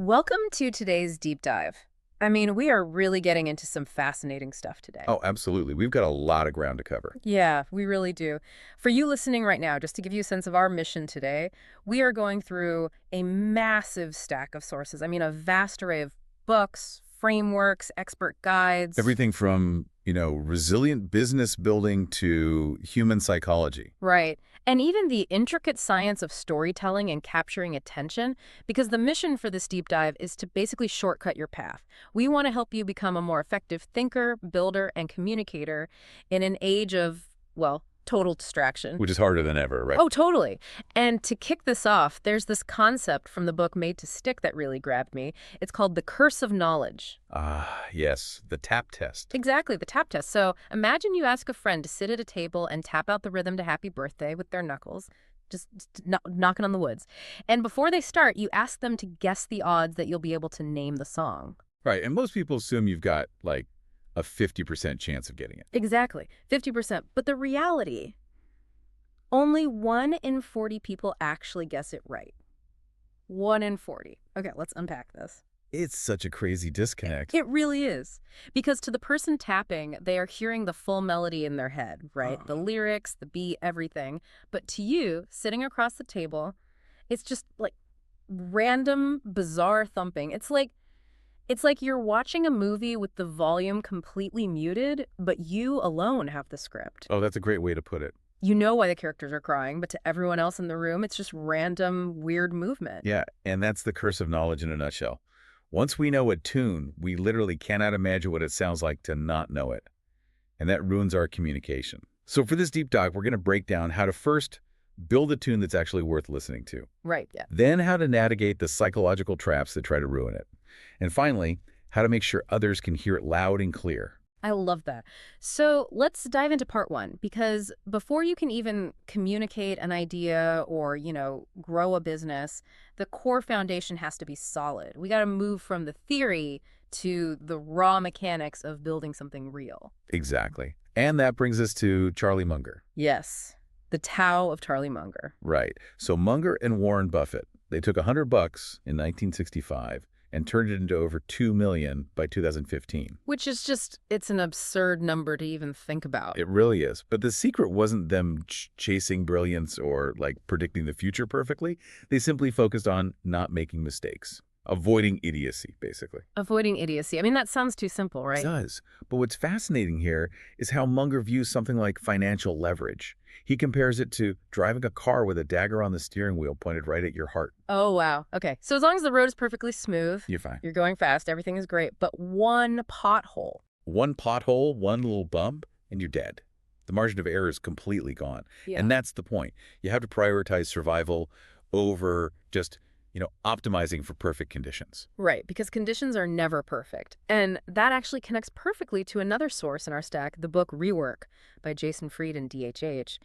Welcome to today's deep dive. I mean, we are really getting into some fascinating stuff today. Oh, absolutely. We've got a lot of ground to cover. Yeah, we really do. For you listening right now, just to give you a sense of our mission today, we are going through a massive stack of sources. I mean, a vast array of books, frameworks, expert guides. Everything from, resilient business building to human psychology. Right. And even the intricate science of storytelling and capturing attention, because the mission for this deep dive is to basically shortcut your path. We want to help you become a more effective thinker, builder, and communicator in an age of, well, total distraction. Which is harder than ever, right? Oh, totally. And to kick this off, there's this concept from the book Made to Stick that really grabbed me. It's called the curse of knowledge. Ah, yes, the tap test. Exactly, the tap test. So imagine you ask a friend to sit at a table and tap out the rhythm to Happy Birthday with their knuckles, just knocking on the woods. And before they start, you ask them to guess the odds that you'll be able to name the song. Right, and most people assume you've got, like, a 50% chance of getting it. Exactly, 50%. But the reality, only 1 in 40 people actually guess it right. 1 in 40. Okay, let's unpack this. It's such a crazy disconnect. It really is. Because to the person tapping, they are hearing the full melody in their head, right? The lyrics, the beat, everything. But to you, sitting across the table, it's just like random, bizarre thumping. It's like you're watching a movie with the volume completely muted, but you alone have the script. Oh, that's a great way to put it. You know why the characters are crying, but to everyone else in the room, it's just random, weird movement. Yeah, and that's the curse of knowledge in a nutshell. Once we know a tune, we literally cannot imagine what it sounds like to not know it. And that ruins our communication. So for this deep dive, we're going to break down how to first build a tune that's actually worth listening to. Right, yeah. Then how to navigate the psychological traps that try to ruin it. And finally, how to make sure others can hear it loud and clear. I love that. So let's dive into part 1, because before you can even communicate an idea or, grow a business, the core foundation has to be solid. We got to move from the theory to the raw mechanics of building something real. Exactly. And that brings us to Charlie Munger. Yes, the Tao of Charlie Munger. Right. So Munger and Warren Buffett, they took $100 in 1965 and turned it into over $2 million by 2015. Which is just, it's an absurd number to even think about. It really is. But the secret wasn't them chasing brilliance or, like, predicting the future perfectly. They simply focused on not making mistakes, avoiding idiocy, basically. Avoiding idiocy. I mean, that sounds too simple, right? It does. But what's fascinating here is how Munger views something like financial leverage. He compares it to driving a car with a dagger on the steering wheel pointed right at your heart. Oh, wow. Okay. So as long as the road is perfectly smooth, You're fine. you're going fast, everything is great. But one pothole. One pothole, one little bump, and you're dead. The margin of error is completely gone. Yeah. And that's the point. You have to prioritize survival over just optimizing for perfect conditions. Right, because conditions are never perfect. And that actually connects perfectly to another source in our stack, the book Rework by Jason Fried and DHH.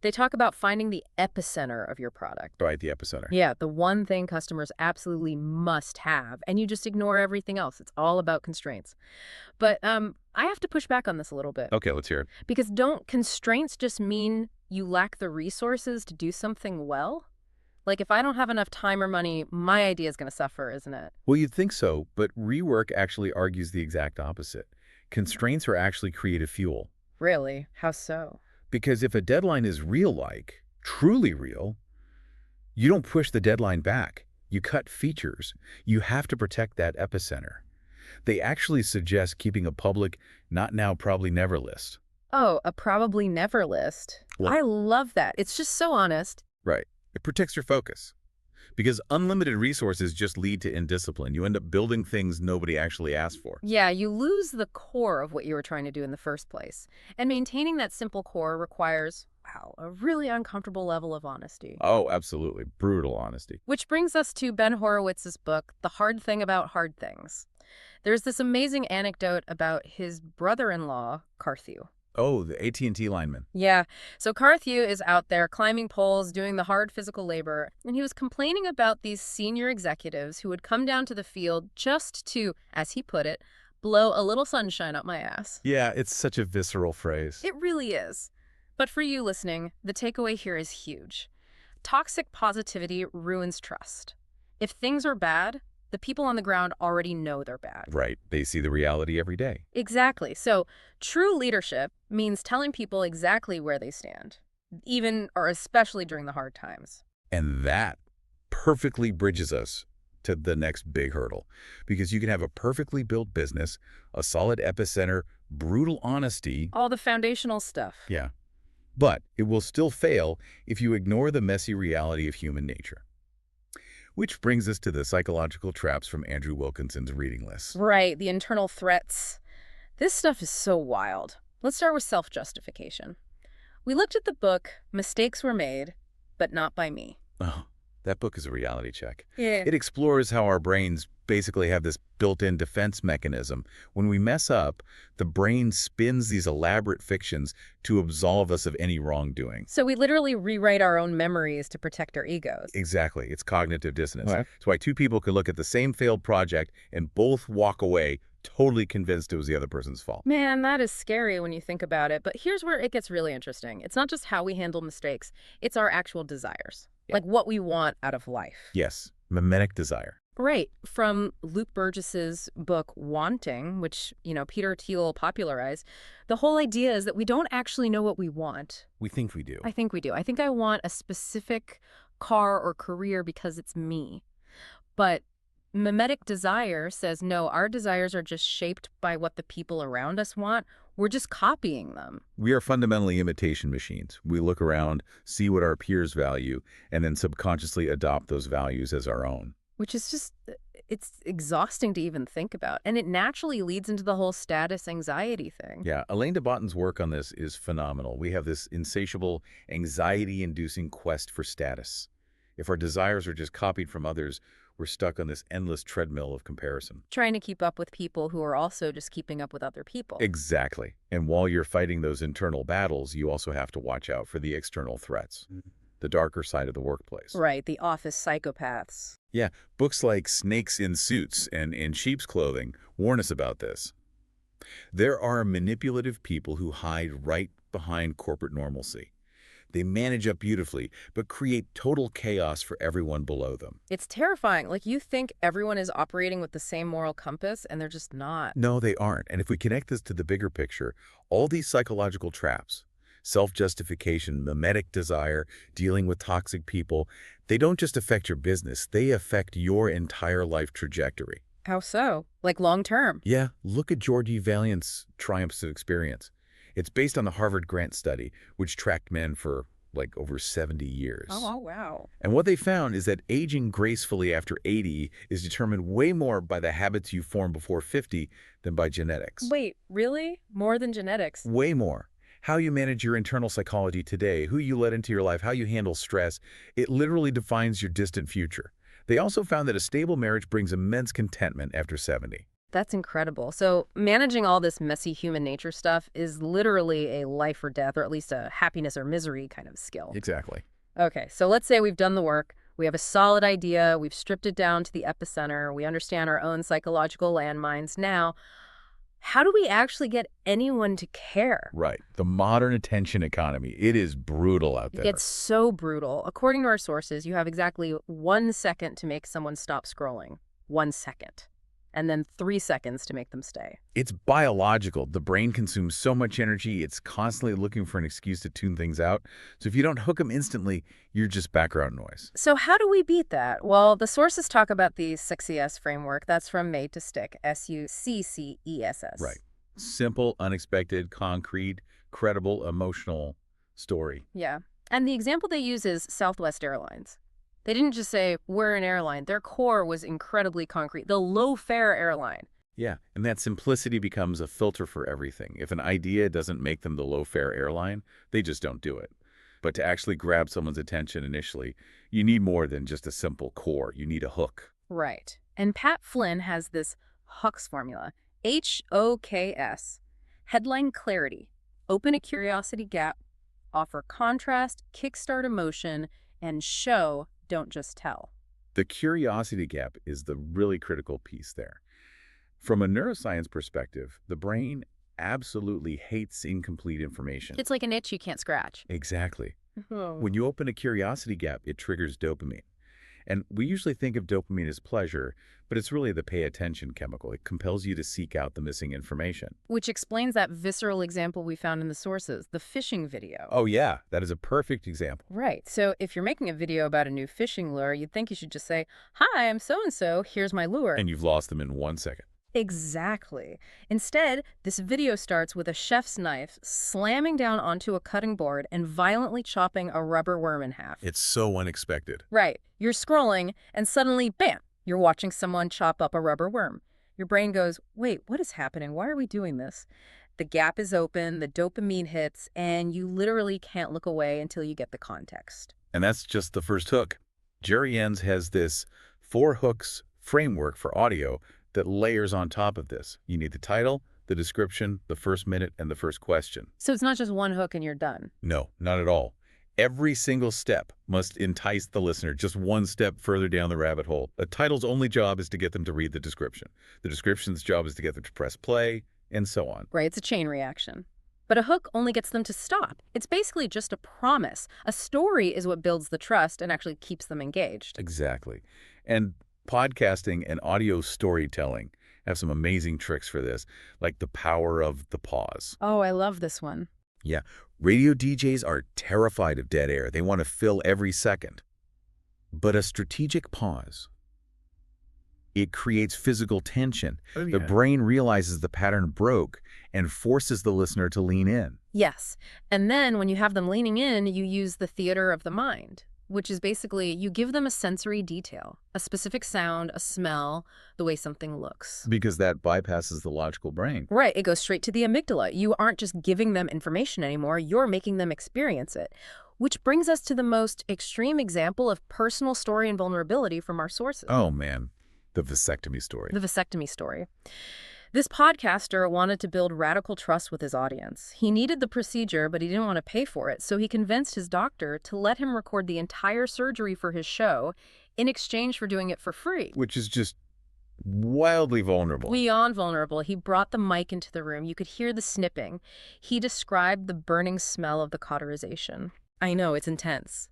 They talk about finding the epicenter of your product. Right, the epicenter. Yeah, the one thing customers absolutely must have, and you just ignore everything else. It's all about constraints. But I have to push back on this a little bit. Okay, let's hear it. Because don't constraints just mean you lack the resources to do something well? Like, if I don't have enough time or money, my idea is going to suffer, isn't it? Well, you'd think so, but Rework actually argues the exact opposite. Constraints are actually creative fuel. Really? How so? Because if a deadline is real-like, truly real, you don't push the deadline back. You cut features. You have to protect that epicenter. They actually suggest keeping a public not now, probably never list. Oh, a probably never list. Well- I love that. It's just so honest. Right. It protects your focus. Because unlimited resources just lead to indiscipline. You end up building things nobody actually asked for. Yeah, you lose the core of what you were trying to do in the first place. And maintaining that simple core requires, wow, a really uncomfortable level of honesty. Oh, absolutely. Brutal honesty. Which brings us to Ben Horowitz's book, The Hard Thing About Hard Things. There's this amazing anecdote about his brother-in-law, Carthew. Oh, the AT&T lineman. Yeah, so Carthew is out there climbing poles, doing the hard physical labor, and he was complaining about these senior executives who would come down to the field just to, as he put it, blow a little sunshine up my ass. Yeah, it's such a visceral phrase. It really is. But for you listening, the takeaway here is huge. Toxic positivity ruins trust. If things are bad, The people on the ground already know they're bad. Right. They see the reality every day. Exactly. So true leadership means telling people exactly where they stand, even or especially during the hard times. And that perfectly bridges us to the next big hurdle. Because you can have a perfectly built business, a solid epicenter, brutal honesty. All the foundational stuff. Yeah. But it will still fail if you ignore the messy reality of human nature. Which brings us to the psychological traps from Andrew Wilkinson's reading list. Right, the internal threats. This stuff is so wild. Let's start with self-justification. We looked at the book, Mistakes Were Made, but Not by Me. Oh, that book is a reality check. Yeah. It explores how our brains basically have this built-in defense mechanism. When we mess up, the brain spins these elaborate fictions to absolve us of any wrongdoing. So we literally rewrite our own memories to protect our egos. Exactly. It's cognitive dissonance. Right. It's why two people could look at the same failed project and both walk away totally convinced it was the other person's fault. Man, that is scary when you think about it. But here's where it gets really interesting. It's not just how we handle mistakes. It's our actual desires, like what we want out of life. Yes, mimetic desire. Right. From Luke Burgess's book, Wanting, which, Peter Thiel popularized, the whole idea is that we don't actually know what we want. We think we do. I think we do. I think I want a specific car or career because it's me. But mimetic desire says, no, our desires are just shaped by what the people around us want. We're just copying them. We are fundamentally imitation machines. We look around, see what our peers value, and then subconsciously adopt those values as our own. Which is just, it's exhausting to even think about. And it naturally leads into the whole status anxiety thing. Yeah, Elaine de Botton's work on this is phenomenal. We have this insatiable, anxiety-inducing quest for status. If our desires are just copied from others, we're stuck on this endless treadmill of comparison. Trying to keep up with people who are also just keeping up with other people. Exactly. And while you're fighting those internal battles, you also have to watch out for the external threats, the darker side of the workplace. Right, the office psychopaths. Yeah, books like Snakes in Suits and In Sheep's Clothing warn us about this. There are manipulative people who hide right behind corporate normalcy. They manage up beautifully, but create total chaos for everyone below them. It's terrifying. Like, you think everyone is operating with the same moral compass, and they're just not. No, they aren't. And if we connect this to the bigger picture, all these psychological traps, self-justification, mimetic desire, dealing with toxic people, they don't just affect your business, they affect your entire life trajectory. How so? Like long term? Yeah, look at Georgie Valiant's Triumphs of Experience. It's based on the Harvard Grant study, which tracked men for like over 70 years. Oh, wow. And what they found is that aging gracefully after 80 is determined way more by the habits you form before 50 than by genetics. Wait, really? More than genetics? Way more. How you manage your internal psychology today, who you let into your life, how you handle stress, it literally defines your distant future. They also found that a stable marriage brings immense contentment after 70. That's incredible. So managing all this messy human nature stuff is literally a life or death, or at least a happiness or misery kind of skill. Exactly. Okay, so let's say we've done the work. We have a solid idea. We've stripped it down to the epicenter. We understand our own psychological landmines. Now, how do we actually get anyone to care? Right. The modern attention economy, it is brutal out there. It gets so brutal. According to our sources, you have exactly 1 second to make someone stop scrolling. 1 second. And then 3 seconds to make them stay. It's biological. The brain consumes so much energy, it's constantly looking for an excuse to tune things out. So if you don't hook them instantly, you're just background noise. So how do we beat that? Well, the sources talk about the 6CS framework. That's from Made to Stick, SUCCESS. Right. Simple, unexpected, concrete, credible, emotional story. Yeah. And the example they use is Southwest Airlines. They didn't just say, we're an airline. Their core was incredibly concrete. The low-fare airline. Yeah, and that simplicity becomes a filter for everything. If an idea doesn't make them the low-fare airline, they just don't do it. But to actually grab someone's attention initially, you need more than just a simple core. You need a hook. Right. And Pat Flynn has this HOKS formula, HOKS. Headline clarity, open a curiosity gap, offer contrast, kickstart emotion, and show, don't just tell. The curiosity gap is the really critical piece there. From a neuroscience perspective, the brain absolutely hates incomplete information. It's like an itch you can't scratch. Exactly. When you open a curiosity gap, it triggers dopamine. And we usually think of dopamine as pleasure, but it's really the pay attention chemical. It compels you to seek out the missing information. Which explains that visceral example we found in the sources, the fishing video. Oh yeah, that is a perfect example. Right. So if you're making a video about a new fishing lure, you'd think you should just say, "Hi, I'm so-and-so, here's my lure." And you've lost them in 1 second. Exactly. Instead, this video starts with a chef's knife slamming down onto a cutting board and violently chopping a rubber worm in half. It's so unexpected. Right. You're scrolling, and suddenly, bam, you're watching someone chop up a rubber worm. Your brain goes, wait, what is happening? Why are we doing this? The gap is open, the dopamine hits, and you literally can't look away until you get the context. And that's just the first hook. Jerry Enns has this 4 hooks framework for audio that layers on top of this. You need the title, the description, the first minute, and the first question. So it's not just one hook and you're done. No, not at all. Every single step must entice the listener just one step further down the rabbit hole. A title's only job is to get them to read the description. The description's job is to get them to press play, and so on. Right, it's a chain reaction. But a hook only gets them to stop. It's basically just a promise. A story is what builds the trust and actually keeps them engaged. Exactly. And podcasting and audio storytelling have some amazing tricks for this, like the power of the pause. Oh, I love this one. Yeah, radio DJs are terrified of dead air. They want to fill every second. But a strategic pause, it creates physical tension. Oh, The brain realizes the pattern broke and forces the listener to lean in. Yes. And then when you have them leaning in, you use the theater of the mind, which is basically you give them a sensory detail, a specific sound, a smell, the way something looks. Because that bypasses the logical brain. Right. It goes straight to the amygdala. You aren't just giving them information anymore. You're making them experience it. Which brings us to the most extreme example of personal story and vulnerability from our sources. Oh, man. The vasectomy story. The vasectomy story. This podcaster wanted to build radical trust with his audience. He needed the procedure, but he didn't want to pay for it, so he convinced his doctor to let him record the entire surgery for his show in exchange for doing it for free. Which is just wildly vulnerable. Beyond vulnerable. He brought the mic into the room. You could hear the snipping. He described the burning smell of the cauterization. I know, it's intense.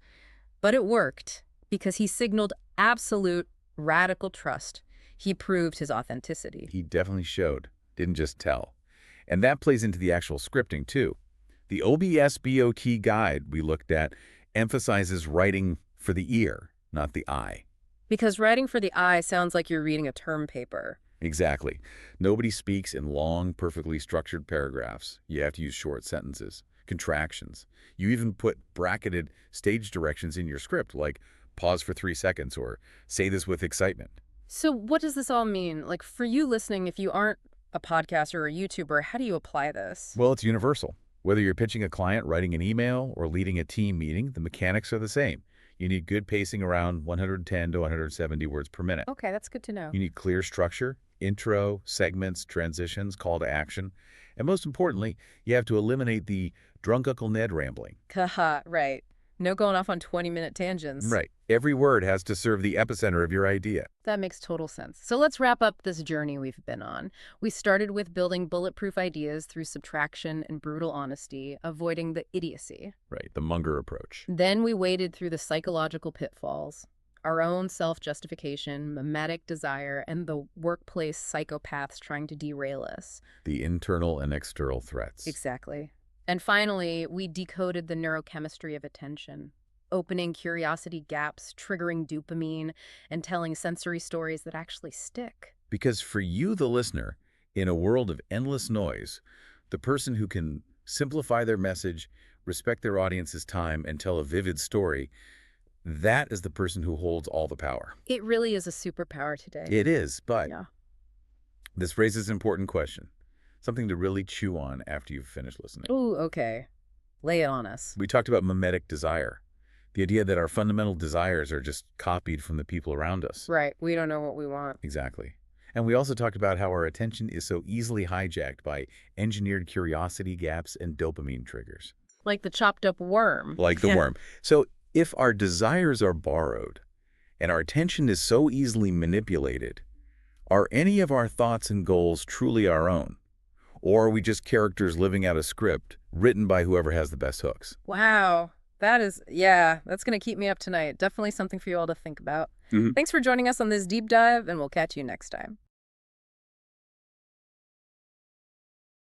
But it worked because he signaled absolute radical trust. He proved his authenticity. He definitely showed, didn't just tell. And that plays into the actual scripting, too. The OBS-BOT guide we looked at emphasizes writing for the ear, not the eye. Because writing for the eye sounds like you're reading a term paper. Exactly. Nobody speaks in long, perfectly structured paragraphs. You have to use short sentences, contractions. You even put bracketed stage directions in your script, like pause for 3 seconds or say this with excitement. So what does this all mean? Like, for you listening, if you aren't a podcaster or a YouTuber, how do you apply this? Well, it's universal. Whether you're pitching a client, writing an email, or leading a team meeting, the mechanics are the same. You need good pacing around 110 to 170 words per minute. Okay, that's good to know. You need clear structure, intro, segments, transitions, call to action. And most importantly, you have to eliminate the drunk Uncle Ned rambling. Haha, right. No going off on 20-minute tangents. Right. Every word has to serve the epicenter of your idea. That makes total sense. So let's wrap up this journey we've been on. We started with building bulletproof ideas through subtraction and brutal honesty, avoiding the idiocy. Right. The Munger approach. Then we waded through the psychological pitfalls, our own self-justification, mimetic desire, and the workplace psychopaths trying to derail us. The internal and external threats. Exactly. And finally, we decoded the neurochemistry of attention, opening curiosity gaps, triggering dopamine, and telling sensory stories that actually stick. Because for you, the listener, in a world of endless noise, the person who can simplify their message, respect their audience's time, and tell a vivid story, that is the person who holds all the power. It really is a superpower today. It is, but Yeah. this raises an important question. Something to really chew on after you've finished listening. Ooh, okay. Lay it on us. We talked about mimetic desire, the idea that our fundamental desires are just copied from the people around us. Right. We don't know what we want. Exactly. And we also talked about how our attention is so easily hijacked by engineered curiosity gaps and dopamine triggers. Like the chopped up worm. Like the worm. So if our desires are borrowed and our attention is so easily manipulated, are any of our thoughts and goals truly our own? Or are we just characters living out a script written by whoever has the best hooks? Wow. That is, yeah, that's going to keep me up tonight. Definitely something for you all to think about. Mhm. Thanks for joining us on this deep dive, and we'll catch you next time.